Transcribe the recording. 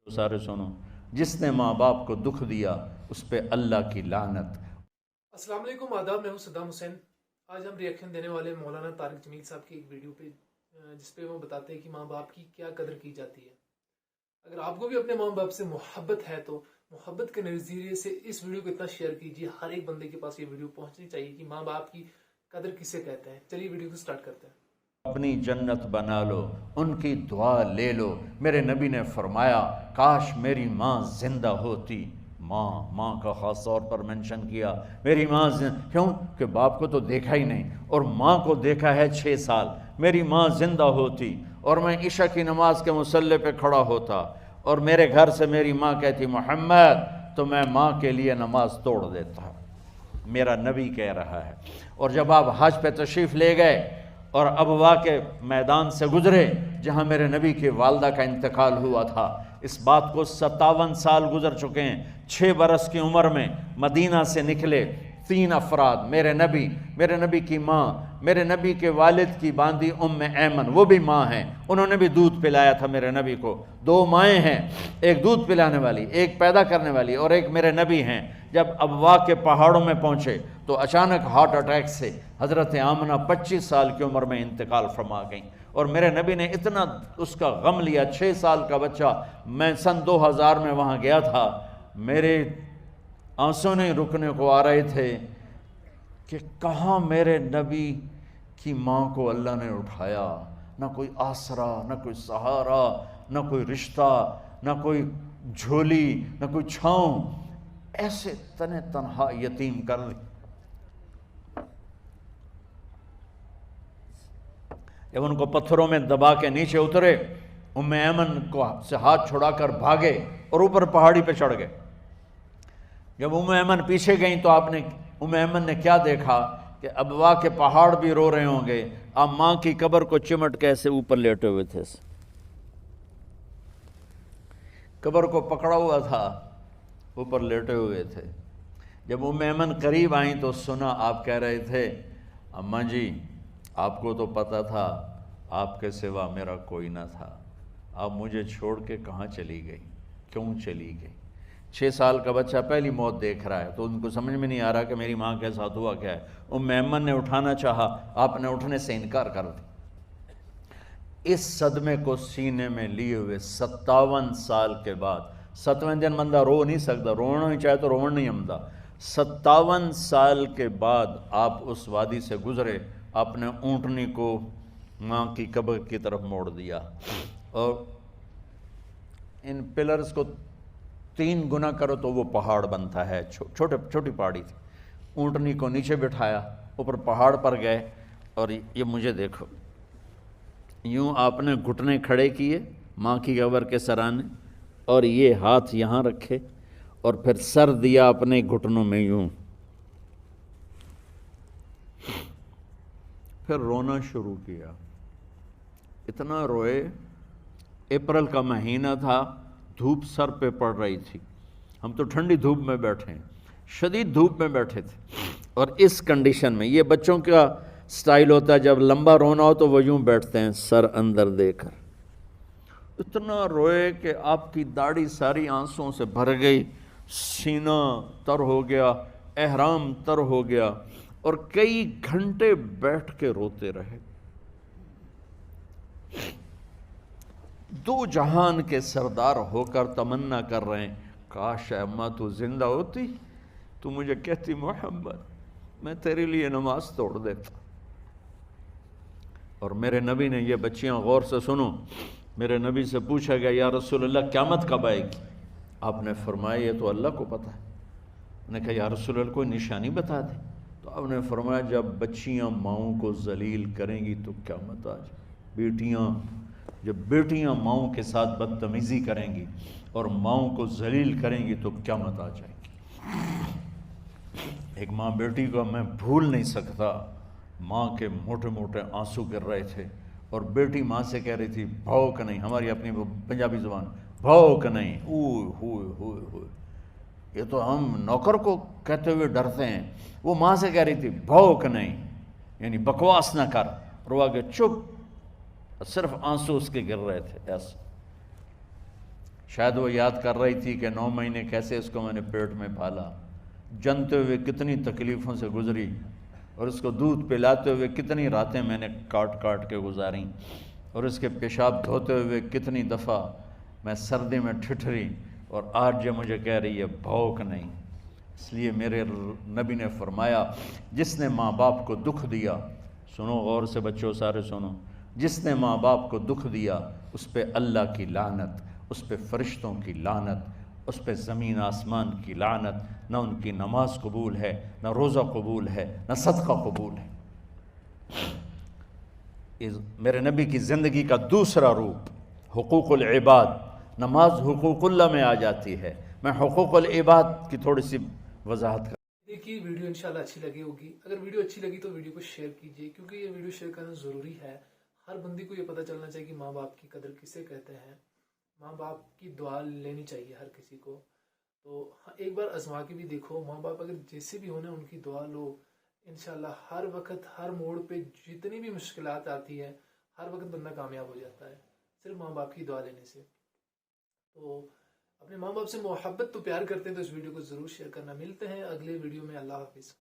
سارے سنو، جس نے ماں باپ کو دکھ دیا اس پہ اللہ کی لعنت۔ السلام علیکم، آداب، میں ہوں صدام حسین۔ آج ہم ریئیکشن دینے والے مولانا طارق جمیل صاحب کی ایک ویڈیو پہ، جس پہ وہ بتاتے ہیں کہ ماں باپ کی کیا قدر کی جاتی ہے۔ اگر آپ کو بھی اپنے ماں باپ سے محبت ہے تو محبت کے نظریے سے اس ویڈیو کو اتنا شیئر کیجیے، ہر ایک بندے کے پاس یہ ویڈیو پہنچنی چاہیے کہ ماں باپ کی قدر کسے کہتے ہیں۔ چلیے ویڈیو کو سٹارٹ کرتے ہیں۔ اپنی جنت بنا لو، ان کی دعا لے لو۔ میرے نبی نے فرمایا کاش میری ماں زندہ ہوتی۔ ماں کا خاص طور پر منشن کیا، میری ماں کیوں کہ باپ کو تو دیکھا ہی نہیں، اور ماں کو دیکھا ہے 6 سال۔ میری ماں زندہ ہوتی اور میں عشاء کی نماز کے مصلی پہ کھڑا ہوتا اور میرے گھر سے میری ماں کہتی محمد، تو میں ماں کے لیے نماز توڑ دیتا۔ میرا نبی کہہ رہا ہے۔ اور جب آپ حج پہ تشریف لے گئے اور ابوا کے میدان سے گزرے جہاں میرے نبی کی والدہ کا انتقال ہوا تھا، اس بات کو 57 سال گزر چکے ہیں۔ 6 برس کی عمر میں مدینہ سے نکلے 3 افراد، میرے نبی کی ماں، میرے نبی کے والد کی باندی ایمن، وہ بھی ماں ہیں، انہوں نے بھی دودھ پلایا تھا میرے نبی کو۔ 2 مائیں ہیں، ایک دودھ پلانے والی، ایک پیدا کرنے والی، اور ایک میرے نبی ہیں۔ جب ابوا کے پہاڑوں میں پہنچے تو اچانک ہارٹ اٹیک سے حضرت آمنہ 25 سال کی عمر میں انتقال فرما گئیں، اور میرے نبی نے اتنا اس کا غم لیا۔ 6 سال کا بچہ، میں سن 2000 میں وہاں گیا تھا، میرے آنسوں نہیں رکنے کو آ رہے تھے کہ کہاں میرے نبی کی ماں کو اللہ نے اٹھایا۔ نہ کوئی آسرا، نہ کوئی سہارا، نہ کوئی رشتہ، نہ کوئی جھولی، نہ کوئی چھاؤں، ایسے تنہا یتیم کر دی۔ جب ان کو پتھروں میں دبا کے نیچے اترے، ایمن کو سے ہاتھ چھڑا کر بھاگے اور اوپر پہاڑی پہ چڑھ گئے۔ جب ایمن پیچھے گئیں تو ایمن نے کیا دیکھا کہ ابوا کے پہاڑ بھی رو رہے ہوں گے، آپ ماں کی قبر کو چمٹ کے ایسے اوپر لیٹے ہوئے تھے، قبر کو پکڑا ہوا تھا، اوپر لیٹے ہوئے تھے۔ جب ایمن قریب آئیں تو سنا آپ کہہ رہے تھے اماں جی، آپ کو تو پتہ تھا آپ کے سوا میرا کوئی نہ تھا، آپ مجھے چھوڑ کے کہاں چلی گئی، کیوں چلی گئی؟ 6 سال کا بچہ پہلی موت دیکھ رہا ہے تو ان کو سمجھ میں نہیں آ رہا کہ میری ماں کے ساتھ ہوا کیا ہے۔ ایمن نے اٹھانا چاہا، آپ نے اٹھنے سے انکار کر دی۔ اس صدمے کو سینے میں لیے ہوئے 57 سال کے بعد، 7ویں دن بندہ رو نہیں سکتا، رونا ہی چاہے تو رونا نہیں آمدا، 57 سال کے بعد آپ اس وادی سے گزرے، اپنے اونٹنی کو ماں کی قبر کی طرف موڑ دیا، اور ان پلرز کو 3 گنا کرو تو وہ پہاڑ بنتا ہے، چھوٹی پہاڑی تھی۔ اونٹنی کو نیچے بٹھایا، اوپر پہاڑ پر گئے، اور یہ مجھے دیکھو، یوں آپ نے گھٹنے کھڑے کیے ماں کی قبر کے سرانے، اور یہ ہاتھ یہاں رکھے، اور پھر سر دیا اپنے گھٹنوں میں یوں، پھر رونا شروع کیا۔ اتنا روئے، اپریل کا مہینہ تھا، دھوپ سر پہ پڑ رہی تھی، ہم تو ٹھنڈی دھوپ میں بیٹھے ہیں، شدید دھوپ میں بیٹھے تھے، اور اس کنڈیشن میں یہ بچوں کا سٹائل ہوتا ہے، جب لمبا رونا ہو تو وہ یوں بیٹھتے ہیں سر اندر دے کر۔ اتنا روئے کہ آپ کی داڑھی ساری آنسوں سے بھر گئی، سینہ تر ہو گیا، احرام تر ہو گیا، اور کئی گھنٹے بیٹھ کے روتے رہے۔ 2 جہان کے سردار ہو کر تمنا کر رہے ہیں کاش اماں تو زندہ ہوتی، تو مجھے کہتی محمد، میں تیرے لیے نماز توڑ دیتا۔ اور میرے نبی نے، یہ بچیاں غور سے سنو، میرے نبی سے پوچھا گیا یا رسول اللہ قیامت کب آئے گی؟ آپ نے فرمایا یہ تو اللہ کو پتہ ہے۔ میں نے کہا یا رسول اللہ کوئی نشانی بتا دیں، تو آپ نے فرمایا جب بچیاں ماؤں کو ذلیل کریں گی تو قیامت آ جائے۔ جب بیٹیاں ماؤں کے ساتھ بدتمیزی کریں گی اور ماؤں کو ذلیل کریں گی تو قیامت آ جائے گی۔ ایک ماں بیٹی کو میں بھول نہیں سکتا، ماں کے موٹے موٹے آنسو گر رہے تھے، اور بیٹی ماں سے کہہ رہی تھی بھوک نہیں، ہماری اپنی پنجابی زبان، بھوک نہیں، اوئے ہوئے ہوئے ہوئے، یہ تو ہم نوکر کو کہتے ہوئے ڈرتے ہیں، وہ ماں سے کہہ رہی تھی بھوک نہیں، یعنی بکواس نہ کر، روا کے چپ، صرف آنسو اس کے گر رہے تھے ایسا۔ شاید وہ یاد کر رہی تھی کہ 9 مہینے کیسے اس کو میں نے پیٹ میں پالا، جنتے ہوئے کتنی تکلیفوں سے گزری، اور اس کو دودھ پلاتے ہوئے کتنی راتیں میں نے کاٹ کاٹ کے گزاریں، اور اس کے پیشاب دھوتے ہوئے کتنی دفعہ میں سردی میں ٹھٹھری، اور آج یہ مجھے کہہ رہی ہے بھوک نہیں۔ اس لیے میرے نبی نے فرمایا جس نے ماں باپ کو دکھ دیا، سنو غور سے بچوں سارے سنو، جس نے ماں باپ کو دکھ دیا اس پہ اللہ کی لعنت، اس پہ فرشتوں کی لعنت، اس پہ زمین آسمان کی لعنت، نہ ان کی نماز قبول ہے، نہ روزہ قبول ہے، نہ صدقہ قبول ہے۔ میرے نبی کی زندگی کا دوسرا روپ حقوق العباد، نماز حقوق اللہ میں آ جاتی ہے۔ میں حقوق العباد کی تھوڑی سی وضاحت کر۔ دیکھیے ویڈیو انشاءاللہ اچھی لگی ہوگی، اگر ویڈیو اچھی لگی تو ویڈیو کو شیئر کیجیے، کیونکہ یہ ویڈیو شیئر کرنا ضروری ہے۔ ہر بندی کو یہ پتہ چلنا چاہیے کہ ماں باپ کی قدر کسے کہتے ہیں، ماں باپ کی دعا لینی چاہیے ہر کسی کو۔ تو ایک بار آزما کے بھی دیکھو، ماں باپ اگر جیسے بھی ہونے ان کی دعا لو، انشاءاللہ ہر وقت ہر موڑ پہ جتنی بھی مشکلات آتی ہے ہر وقت بندہ کامیاب ہو جاتا ہے صرف ماں باپ کی دعا لینے سے۔ تو اپنے ماں باپ سے محبت تو پیار کرتے ہیں تو اس ویڈیو کو ضرور شیئر کرنا۔ ملتے ہیں اگلے ویڈیو میں، اللہ حافظ۔